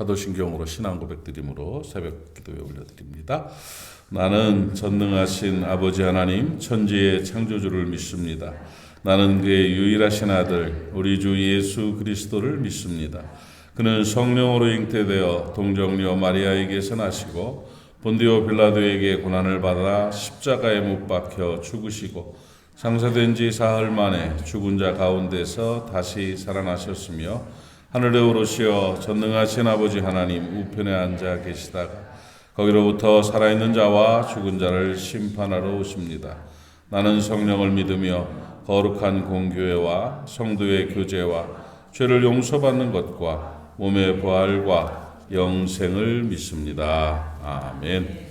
사도신경으로 신앙 고백드림으로 새벽 기도에 올려드립니다. 나는 전능하신 아버지 하나님 천지의 창조주를 믿습니다. 나는 그의 유일하신 아들 우리 주 예수 그리스도를 믿습니다. 그는 성령으로 잉태되어 동정녀 마리아에게서 나시고 본디오 빌라도에게 고난을 받아 십자가에 못 박혀 죽으시고 장사된 지 사흘 만에 죽은 자 가운데서 다시 살아나셨으며 하늘에 오르시어 전능하신 아버지 하나님 우편에 앉아 계시다가 거기로부터 살아있는 자와 죽은 자를 심판하러 오십니다. 나는 성령을 믿으며 거룩한 공교회와 성도의 교제와 죄를 용서받는 것과 몸의 부활과 영생을 믿습니다. 아멘.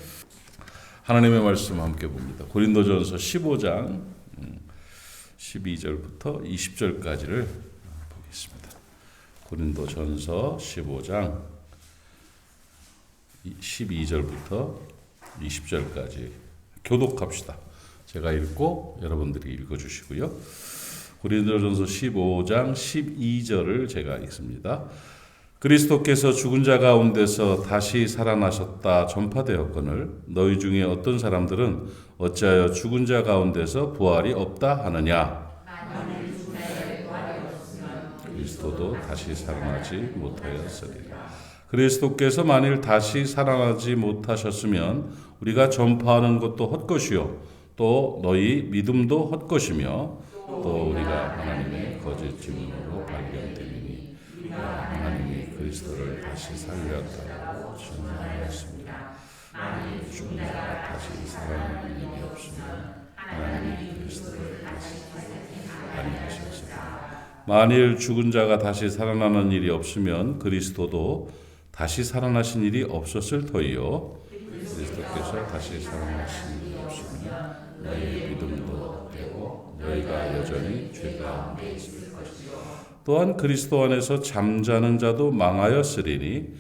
하나님의 말씀 함께 봅니다. 고린도전서 15장 12절부터 20절까지를 보겠습니다. 고린도전서 15장 12절부터 20절까지 교독합시다. 제가 읽고 여러분들이 읽어주시고요. 고린도전서 15장 12절을 제가 읽습니다. 그리스도께서 죽은 자 가운데서 다시 살아나셨다 전파되었거늘 너희 중에 어떤 사람들은 어찌하여 죽은 자 가운데서 부활이 없다 하느냐. 그리스도도 다시 살아나지 못하였으리라. 그리스도께서 만일 다시 살아나지 못하셨으면 우리가 전파하는 것도 헛것이요 또 너희 믿음도 헛것이며 또 우리가 하나님의 거짓 증인으로 발견되리니 하나님이 그리스도를 다시 살렸다고 증언하였습니다. 죽은 자가 다시 살아나는 일이 없으면 하나님이 그리스도를 다시 아니하셨으리라. 만일 죽은 자가 다시 살아나는 일이 없으면 그리스도도 다시 살아나신 일이 없었을 터이요 그리스도께서 다시 살아나신 일이 없으면 너희의 믿음도 되고 너희가 여전히 죄 가운데 있을 것이요 또한 그리스도 안에서 잠자는 자도 망하였으리니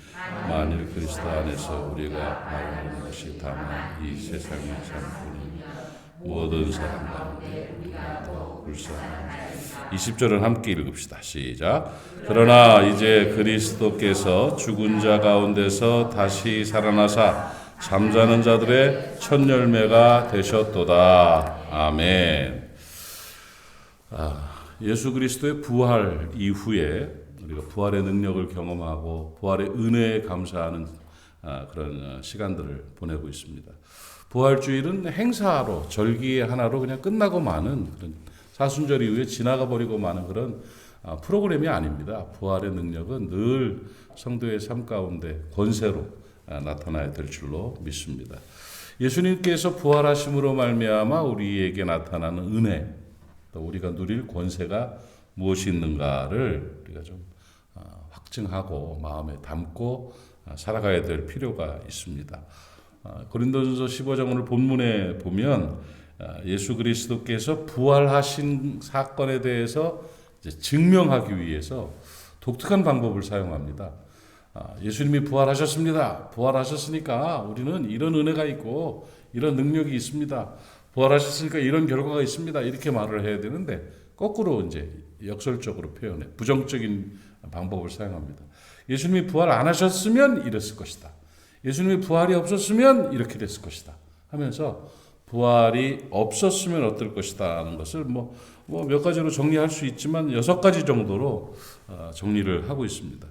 만일 그리스도 안에서 우리가 말하는 것이 다만 이 세상의 삶뿐이면 모든 사람 가운데 우리가 더 불쌍한 20절을 함께 읽읍시다. 시작. 그러나 이제 그리스도께서 죽은 자 가운데서 다시 살아나사 잠자는 자들의 첫 열매가 되셨도다. 아멘. 예수 그리스도의 부활 이후에 우리가 부활의 능력을 경험하고 부활의 은혜에 감사하는 그런 시간들을 보내고 있습니다. 부활주일은 행사로 절기의 하나로 그냥 끝나고 마는 그런 사순절 이후에 지나가 버리고 마는 그런 프로그램이 아닙니다. 부활의 능력은 늘 성도의 삶 가운데 권세로 나타나야 될 줄로 믿습니다. 예수님께서 부활하심으로 말미암아 우리에게 나타나는 은혜, 또 우리가 누릴 권세가 무엇이 있는가를 우리가 좀 확증하고 마음에 담고 살아가야 될 필요가 있습니다. 고린도전서 15장 오늘 본문에 보면 예수 그리스도께서 부활하신 사건에 대해서 이제 증명하기 위해서 독특한 방법을 사용합니다. 예수님이 부활하셨습니다. 부활하셨으니까 우리는 이런 은혜가 있고 이런 능력이 있습니다. 부활하셨으니까 이런 결과가 있습니다. 이렇게 말을 해야 되는데 거꾸로 이제 역설적으로 표현해 부정적인 방법을 사용합니다. 예수님이 부활 안 하셨으면 이랬을 것이다. 예수님이 부활이 없었으면 이렇게 됐을 것이다. 하면서 부활이 없었으면 어떨 것이다 하는 것을 몇 가지로 정리할 수 있지만 6가지 정도로 정리를 하고 있습니다.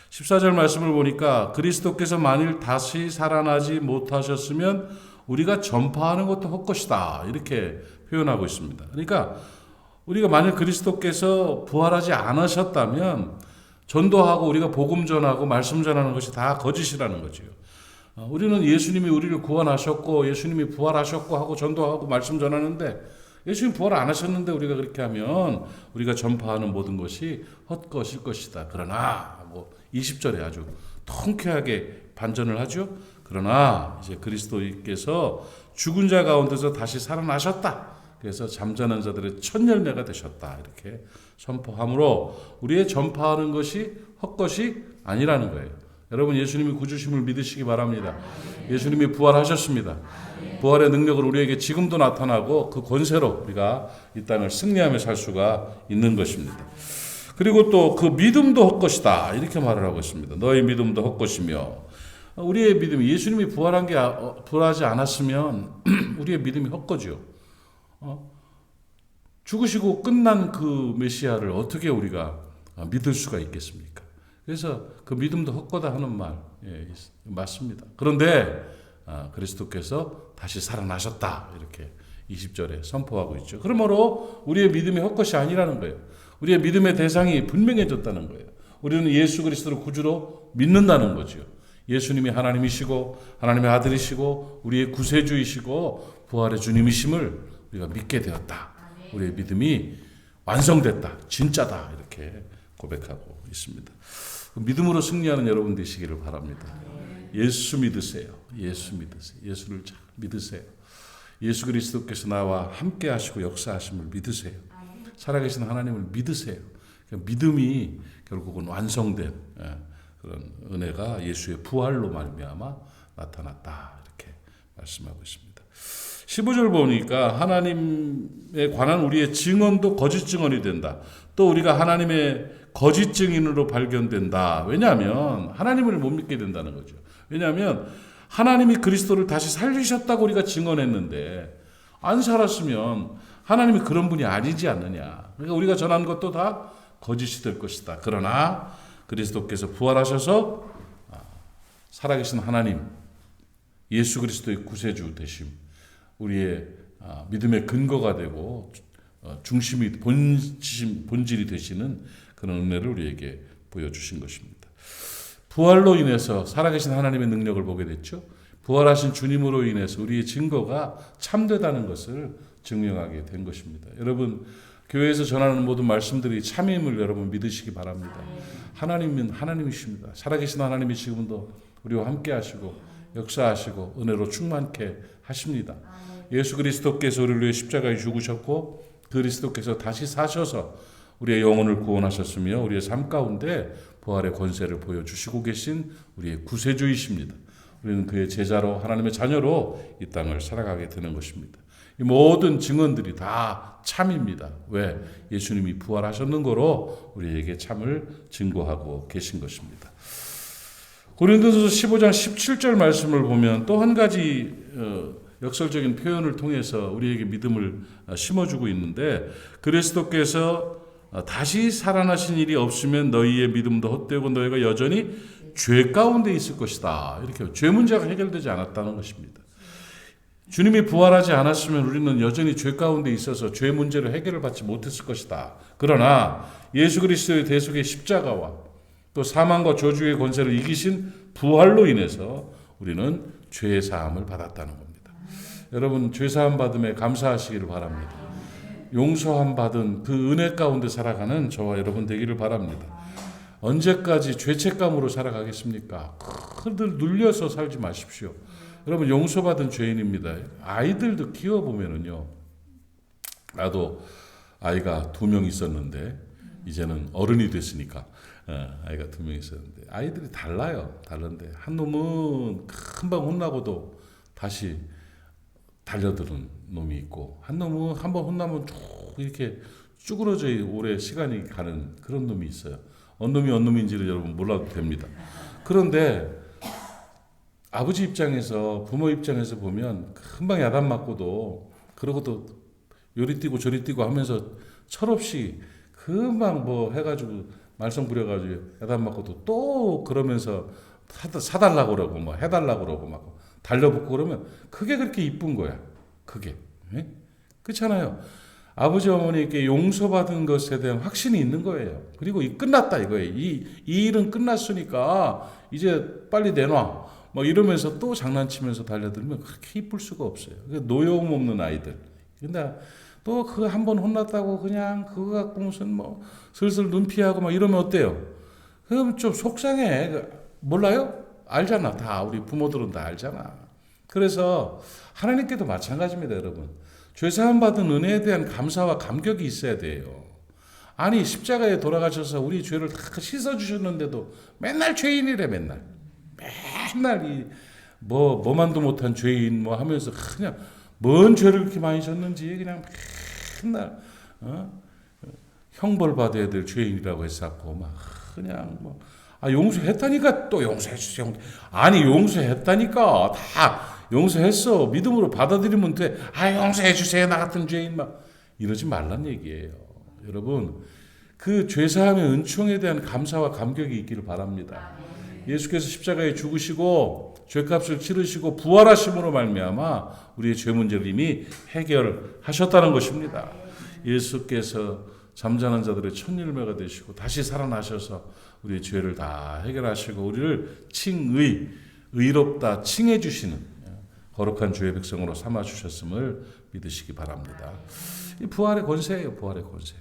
14절 말씀을 보니까 그리스도께서 만일 다시 살아나지 못하셨으면 우리가 전파하는 것도 헛것이다 이렇게 표현하고 있습니다. 그러니까 우리가 만일 그리스도께서 부활하지 않으셨다면 전도하고 우리가 복음 전하고 말씀 전하는 것이 다 거짓이라는 거죠. 우리는 예수님이 우리를 구원하셨고 예수님이 부활하셨고 하고 전도하고 말씀 전하는데 예수님 부활 안 하셨는데 우리가 그렇게 하면 우리가 전파하는 모든 것이 헛것일 것이다. 그러나 20절에 아주 통쾌하게 반전을 하죠. 그러나 이제 그리스도께서 죽은 자 가운데서 다시 살아나셨다. 그래서 잠자는 자들의 첫 열매가 되셨다. 이렇게 선포함으로 우리의 전파하는 것이 헛것이 아니라는 거예요. 여러분 예수님이 구주심을 믿으시기 바랍니다. 예수님이 부활하셨습니다. 부활의 능력을 우리에게 지금도 나타나고 그 권세로 우리가 이 땅을 승리하며 살 수가 있는 것입니다. 그리고 또 그 믿음도 헛것이다 이렇게 말을 하고 있습니다. 너희 믿음도 헛것이며 우리의 믿음이 예수님이 부활하지 않았으면 우리의 믿음이 헛거죠. 죽으시고 끝난 그 메시아를 어떻게 우리가 믿을 수가 있겠습니까? 그래서 그 믿음도 헛거다 하는 말 맞습니다. 그런데 그리스도께서 다시 살아나셨다 이렇게 20절에 선포하고 있죠. 그러므로 우리의 믿음이 헛것이 아니라는 거예요. 우리의 믿음의 대상이 분명해졌다는 거예요. 우리는 예수 그리스도를 구주로 믿는다는 거죠. 예수님이 하나님이시고 하나님의 아들이시고 우리의 구세주이시고 부활의 주님이심을 우리가 믿게 되었다. 우리의 믿음이 완성됐다. 진짜다. 이렇게 고백하고 있습니다. 믿음으로 승리하는 여러분 되시기를 바랍니다. 예수 믿으세요. 예수 믿으세요. 예수를 잘 믿으세요. 예수 그리스도께서 나와 함께 하시고 역사하심을 믿으세요. 살아계신 하나님을 믿으세요. 믿음이 결국은 완성된 그런 은혜가 예수의 부활로 말미암아 나타났다. 이렇게 말씀하고 있습니다. 15절 보니까 하나님에 관한 우리의 증언도 거짓 증언이 된다. 또 우리가 하나님의 거짓 증인으로 발견된다. 왜냐하면 하나님을 못 믿게 된다는 거죠. 왜냐하면 하나님이 그리스도를 다시 살리셨다고 우리가 증언했는데 안 살았으면 하나님이 그런 분이 아니지 않느냐. 그러니까 우리가 전한 것도 다 거짓이 될 것이다. 그러나 그리스도께서 부활하셔서 살아계신 하나님 예수 그리스도의 구세주 되심 우리의 믿음의 근거가 되고 중심이 본질이 되시는 그런 은혜를 우리에게 보여주신 것입니다. 부활로 인해서 살아계신 하나님의 능력을 보게 됐죠. 부활하신 주님으로 인해서 우리의 증거가 참되다는 것을 증명하게 된 것입니다. 여러분 교회에서 전하는 모든 말씀들이 참임을 여러분 믿으시기 바랍니다. 하나님은 하나님이십니다. 살아계신 하나님이 지금도 우리와 함께 하시고 역사하시고 은혜로 충만케 하십니다. 예수 그리스도께서 우리를 위해 십자가에 죽으셨고 그리스도께서 다시 사셔서 우리의 영혼을 구원하셨으며 우리의 삶 가운데 부활의 권세를 보여주시고 계신 우리의 구세주이십니다. 우리는 그의 제자로 하나님의 자녀로 이 땅을 살아가게 되는 것입니다. 이 모든 증언들이 다 참입니다. 왜? 예수님이 부활하셨는 거로 우리에게 참을 증거하고 계신 것입니다. 고린도서 15장 17절 말씀을 보면 또 한 가지 역설적인 표현을 통해서 우리에게 믿음을 심어주고 있는데 그리스도께서 다시 살아나신 일이 없으면 너희의 믿음도 헛되고 너희가 여전히 죄 가운데 있을 것이다. 이렇게 죄 문제가 해결되지 않았다는 것입니다. 주님이 부활하지 않았으면 우리는 여전히 죄 가운데 있어서 죄 문제를 해결을 받지 못했을 것이다. 그러나 예수 그리스도의 대속의 십자가와 또 사망과 저주의 권세를 이기신 부활로 인해서 우리는 죄의 사함을 받았다는 겁니다. 여러분 죄 사함 받음에 감사하시기를 바랍니다. 용서함 받은 그 은혜 가운데 살아가는 저와 여러분 되기를 바랍니다. 언제까지 죄책감으로 살아가겠습니까? 늘 눌려서 살지 마십시오. 여러분 용서받은 죄인입니다. 아이들도 키워보면은요. 나도 아이가 2명 있었는데 이제는 어른이 됐으니까 아이가 2명 있었는데 아이들이 달라요. 다른데 한 놈은 금방 혼나고도 다시 달려드는 놈이 있고 한 놈은 한번 혼나면 쭉 이렇게 쭈그러져 오래 시간이 가는 그런 놈이 있어요. 어느 놈이 어느 놈인지를 여러분 몰라도 됩니다. 그런데 아버지 입장에서 부모 입장에서 보면 금방 야단 맞고도 그러고도 요리 뛰고 저리 뛰고 하면서 철없이 금방 뭐 해가지고 말썽 부려가지고 야단 맞고도 또 그러면서 사달라고 그러고 뭐 해달라고 그러고 막 달려붙고 그러면 그게 그렇게 이쁜 거야. 그게 그렇잖아요. 아버지 어머니께 용서받은 것에 대한 확신이 있는 거예요. 그리고 끝났다 이거예요. 이 일은 끝났으니까 이제 빨리 내놔. 막 이러면서 또 장난치면서 달려들면 그렇게 이쁠 수가 없어요. 노여움 없는 아이들. 근데 또 그 한 번 혼났다고 그냥 그거 갖고 무슨 뭐 슬슬 눈피하고 막 이러면 어때요? 그럼 좀 속상해. 몰라요? 알잖아. 다 우리 부모들은 다 알잖아. 그래서 하나님께도 마찬가지입니다, 여러분. 죄사함 받은 은혜에 대한 감사와 감격이 있어야 돼요. 아니 십자가에 돌아가셔서 우리 죄를 다 씻어주셨는데도 맨날 죄인이래 맨날 이 뭐만도 못한 죄인 뭐 하면서 그냥 뭔 죄를 그렇게 많이 졌는지 그냥 맨날 형벌받아야 될 죄인이라고 했었고 막 그냥 뭐 용서했다니까 또 용서해 주세요. 아니 용서했다니까 다 용서했어. 믿음으로 받아들이면 돼. 용서해 주세요. 나 같은 죄인 막 이러지 말란 얘기예요. 여러분 그 죄사함의 은총에 대한 감사와 감격이 있기를 바랍니다. 예수께서 십자가에 죽으시고 죄값을 치르시고 부활하심으로 말미암아 우리의 죄 문제를 이미 해결하셨다는 것입니다. 예수께서 잠자는 자들의 첫열매가 되시고 다시 살아나셔서 우리의 죄를 다 해결하시고 우리를 의롭다 칭해 주시는 거룩한 주의 백성으로 삼아 주셨음을 믿으시기 바랍니다. 이 부활의 권세예요. 부활의 권세.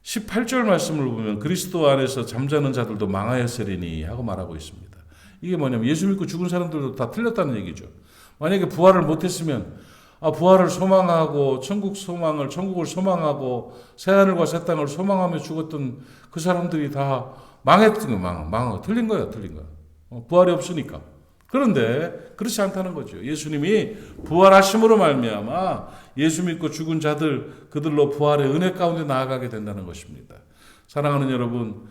18절 말씀을 보면 그리스도 안에서 잠자는 자들도 망하였으리니 하고 말하고 있습니다. 이게 뭐냐면 예수 믿고 죽은 사람들도 다 틀렸다는 얘기죠. 만약에 부활을 못했으면 부활을 소망하고 천국을 소망하고 새하늘과 새 땅을 소망하며 죽었던 그 사람들이 다 망했던 거 틀린 거예요. 부활이 없으니까. 그런데 그렇지 않다는 거죠. 예수님이 부활하심으로 말미암아 예수 믿고 죽은 자들 그들로 부활의 은혜 가운데 나아가게 된다는 것입니다. 사랑하는 여러분,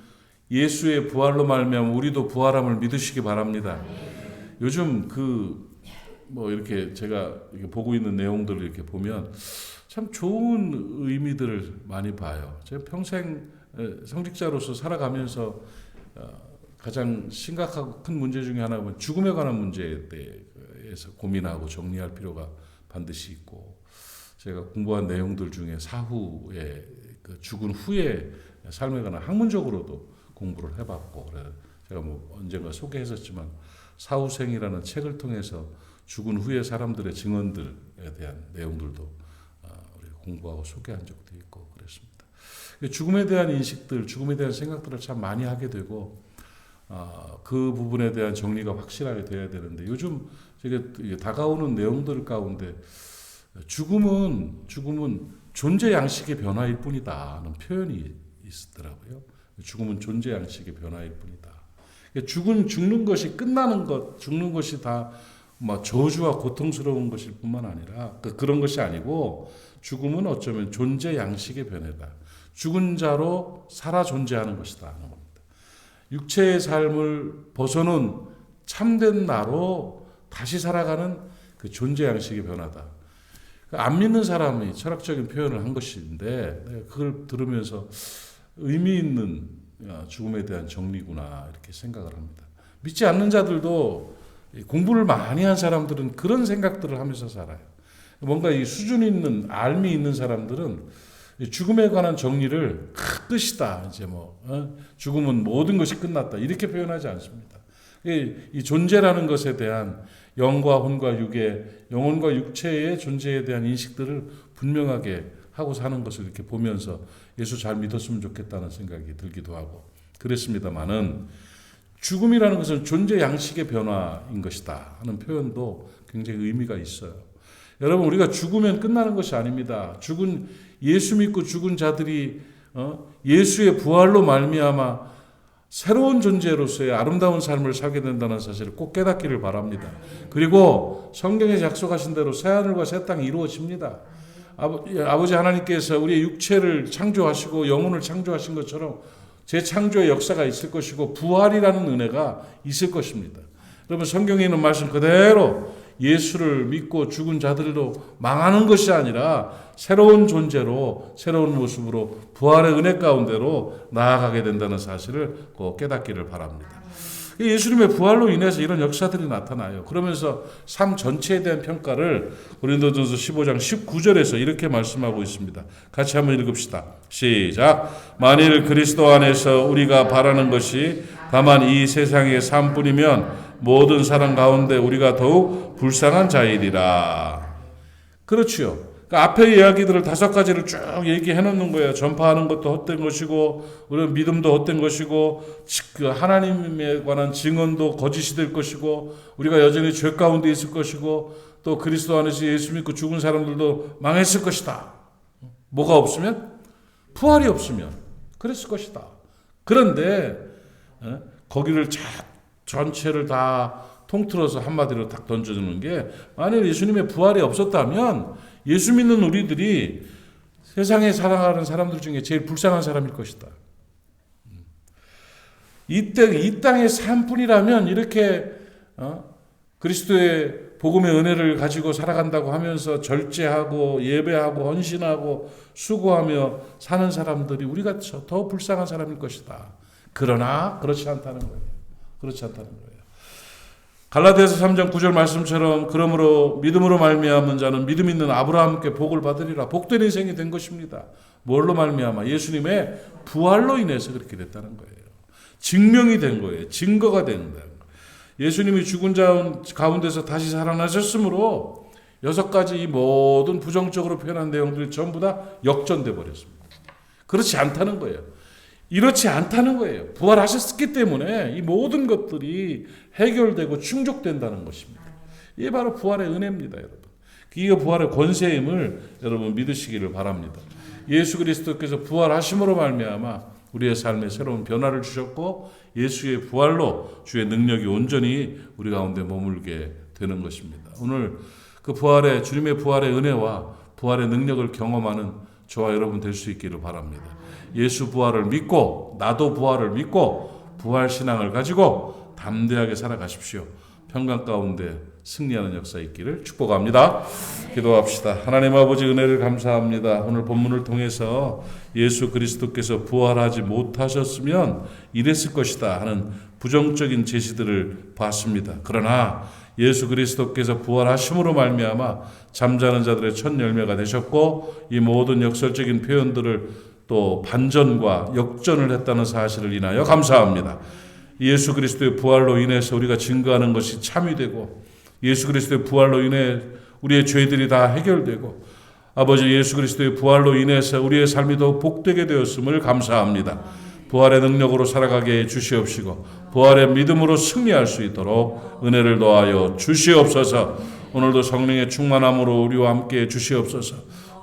예수의 부활로 말미암아 우리도 부활함을 믿으시기 바랍니다. 요즘 이렇게 제가 이렇게 보고 있는 내용들을 이렇게 보면 참 좋은 의미들을 많이 봐요. 제가 평생 성직자로서 살아가면서 가장 심각하고 큰 문제 중에 하나는 죽음에 관한 문제에 대해서 고민하고 정리할 필요가 반드시 있고, 제가 공부한 내용들 중에 사후에 죽은 후에 삶에 관한 학문적으로도 공부를 해봤고, 그래서 제가 언젠가 소개했었지만 사후생이라는 책을 통해서 죽은 후에 사람들의 증언들에 대한 내용들도 우리가 공부하고 소개한 적도 있고 그랬습니다. 죽음에 대한 인식들, 죽음에 대한 생각들을 참 많이 하게 되고 그 부분에 대한 정리가 확실하게 돼야 되는데, 요즘 제가 다가오는 내용들 가운데 죽음은 존재 양식의 변화일 뿐이다 하는 표현이 있더라고요. 죽음은 존재 양식의 변화일 뿐이다. 죽는 것이 끝나는 것, 죽는 것이 다 저주와 고통스러운 것일 뿐만 아니라 그런 것이 아니고, 죽음은 어쩌면 존재 양식의 변화다. 죽은 자로 살아 존재하는 것이다 하는 겁니다. 육체의 삶을 벗어놓은 참된 나로 다시 살아가는 그 존재 양식의 변화다. 안 믿는 사람이 철학적인 표현을 한 것인데, 그걸 들으면서 의미 있는 죽음에 대한 정리구나 이렇게 생각을 합니다. 믿지 않는 자들도, 공부를 많이 한 사람들은 그런 생각들을 하면서 살아요. 뭔가 이 수준 있는 알미 있는 사람들은 죽음에 관한 정리를 끝이다. 이제 죽음은 모든 것이 끝났다. 이렇게 표현하지 않습니다. 이 존재라는 것에 대한 영과 혼과 육의, 영혼과 육체의 존재에 대한 인식들을 분명하게 하고 사는 것을 이렇게 보면서 예수 잘 믿었으면 좋겠다는 생각이 들기도 하고 그랬습니다만은, 죽음이라는 것은 존재 양식의 변화인 것이다 하는 표현도 굉장히 의미가 있어요. 여러분, 우리가 죽으면 끝나는 것이 아닙니다. 예수 믿고 죽은 자들이 예수의 부활로 말미암아 새로운 존재로서의 아름다운 삶을 살게 된다는 사실을 꼭 깨닫기를 바랍니다. 그리고 성경에 약속하신 대로 새하늘과 새 땅이 이루어집니다. 아버지 하나님께서 우리의 육체를 창조하시고 영혼을 창조하신 것처럼 재창조의 역사가 있을 것이고 부활이라는 은혜가 있을 것입니다. 여러분, 성경에 있는 말씀 그대로 예수를 믿고 죽은 자들도 망하는 것이 아니라 새로운 존재로, 새로운 모습으로 부활의 은혜 가운데로 나아가게 된다는 사실을 꼭 깨닫기를 바랍니다. 예수님의 부활로 인해서 이런 역사들이 나타나요. 그러면서 삶 전체에 대한 평가를 고린도전서 15장 19절에서 이렇게 말씀하고 있습니다. 같이 한번 읽읍시다. 시작. 만일 그리스도 안에서 우리가 바라는 것이 다만 이 세상의 삶뿐이면 모든 사람 가운데 우리가 더욱 불쌍한 자이리라. 그렇지요. 앞에 이야기들을 5가지를 쭉 얘기해 놓는 거예요. 전파하는 것도 헛된 것이고, 우리 믿음도 헛된 것이고, 하나님에 관한 증언도 거짓이 될 것이고, 우리가 여전히 죄 가운데 있을 것이고, 또 그리스도 안에서 예수 믿고 죽은 사람들도 망했을 것이다. 뭐가 없으면? 부활이 없으면 그랬을 것이다. 그런데 거기를 전체를 다 통틀어서 한마디로 딱 던져주는 게, 만일 예수님의 부활이 없었다면 예수 믿는 우리들이 세상에 살아가는 사람들 중에 제일 불쌍한 사람일 것이다. 이 땅의 삶뿐이라면 이렇게 그리스도의 복음의 은혜를 가지고 살아간다고 하면서 절제하고 예배하고 헌신하고 수고하며 사는 사람들이 우리가 더 불쌍한 사람일 것이다. 그러나 그렇지 않다는 거예요. 그렇지 않다는 거예요. 갈라디아서 3장 9절 말씀처럼 그러므로 믿음으로 말미암은 자는 믿음 있는 아브라함께 복을 받으리라. 복된 인생이 된 것입니다. 뭘로 말미암아? 예수님의 부활로 인해서 그렇게 됐다는 거예요. 증명이 된 거예요. 증거가 된다. 예수님이 죽은 자 가운데서 다시 살아나셨으므로 6가지 이 모든 부정적으로 표현한 내용들이 전부 다 역전돼 버렸습니다. 그렇지 않다는 거예요. 이렇지 않다는 거예요. 부활하셨기 때문에 이 모든 것들이 해결되고 충족된다는 것입니다. 이게 바로 부활의 은혜입니다, 여러분. 이게 부활의 권세임을 여러분 믿으시기를 바랍니다. 예수 그리스도께서 부활하심으로 말미암아 우리의 삶에 새로운 변화를 주셨고 예수의 부활로 주의 능력이 온전히 우리 가운데 머물게 되는 것입니다. 오늘 그 부활의 주님의 부활의 은혜와 부활의 능력을 경험하는 저와 여러분 될 수 있기를 바랍니다. 예수 부활을 믿고 나도 부활을 믿고 부활 신앙을 가지고 담대하게 살아가십시오. 평강 가운데 승리하는 역사 있기를 축복합니다. 기도합시다. 하나님 아버지 은혜를 감사합니다. 오늘 본문을 통해서 예수 그리스도께서 부활하지 못하셨으면 이랬을 것이다 하는 부정적인 제시들을 봤습니다. 그러나 예수 그리스도께서 부활하심으로 말미암아 잠자는 자들의 첫 열매가 되셨고 이 모든 역설적인 표현들을 또 반전과 역전을 했다는 사실을 인하여 감사합니다. 예수 그리스도의 부활로 인해서 우리가 증거하는 것이 참이 되고 예수 그리스도의 부활로 인해 우리의 죄들이 다 해결되고 아버지 예수 그리스도의 부활로 인해서 우리의 삶이 더 복되게 되었음을 감사합니다. 부활의 능력으로 살아가게 해 주시옵시고 부활의 믿음으로 승리할 수 있도록 은혜를 더하여 주시옵소서. 오늘도 성령의 충만함으로 우리와 함께 해 주시옵소서.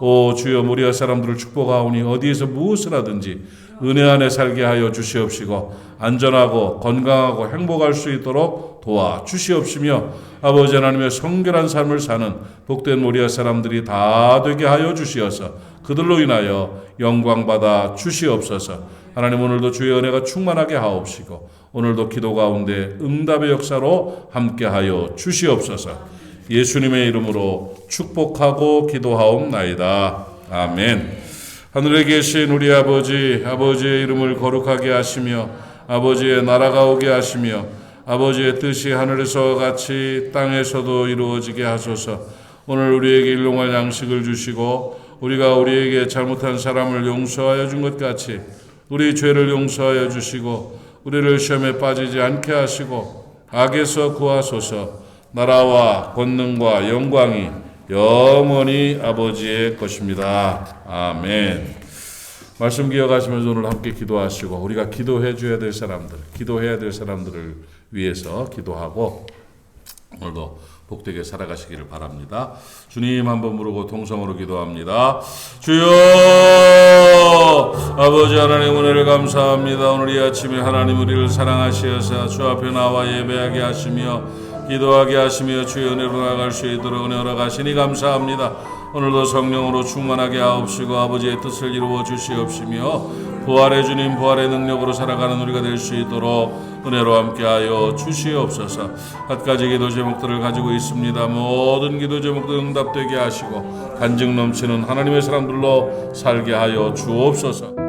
오 주여 모리아 사람들을 축복하오니 어디에서 무엇을 하든지 은혜 안에 살게 하여 주시옵시고 안전하고 건강하고 행복할 수 있도록 도와 주시옵시며 아버지 하나님의 성결한 삶을 사는 복된 모리아 사람들이 다 되게 하여 주시어서 그들로 인하여 영광받아 주시옵소서. 하나님 오늘도 주의 은혜가 충만하게 하옵시고 오늘도 기도 가운데 응답의 역사로 함께하여 주시옵소서. 예수님의 이름으로 축복하고 기도하옵나이다. 아멘. 하늘에 계신 우리 아버지, 아버지의 이름을 거룩하게 하시며 아버지의 나라가 오게 하시며 아버지의 뜻이 하늘에서와 같이 땅에서도 이루어지게 하소서. 오늘 우리에게 일용할 양식을 주시고 우리가 우리에게 잘못한 사람을 용서하여 준 것 같이 우리 죄를 용서하여 주시고 우리를 시험에 빠지지 않게 하시고 악에서 구하소서. 나라와 권능과 영광이 영원히 아버지의 것입니다. 아멘. 말씀 기억하시면서 오늘 함께 기도하시고 우리가 기도해 줘야 될 사람들, 기도해야 될 사람들을 위해서 기도하고 오늘도 복되게 살아가시기를 바랍니다. 주님 한번 부르고 통성으로 기도합니다. 주여 아버지 하나님 은혜를 감사합니다. 오늘 이 아침에 하나님 우리를 사랑하시어서 주 앞에 나와 예배하게 하시며 기도하게 하시며 주의 은혜로 나갈 수 있도록 은혜 허락하시니 감사합니다. 오늘도 성령으로 충만하게 하옵시고 아버지의 뜻을 이루어 주시옵시며 부활의 주님 부활의 능력으로 살아가는 우리가 될 수 있도록 은혜로 함께하여 주시옵소서. 한 가지 기도 제목들을 가지고 있습니다. 모든 기도 제목들 응답되게 하시고 간증 넘치는 하나님의 사람들로 살게 하여 주옵소서.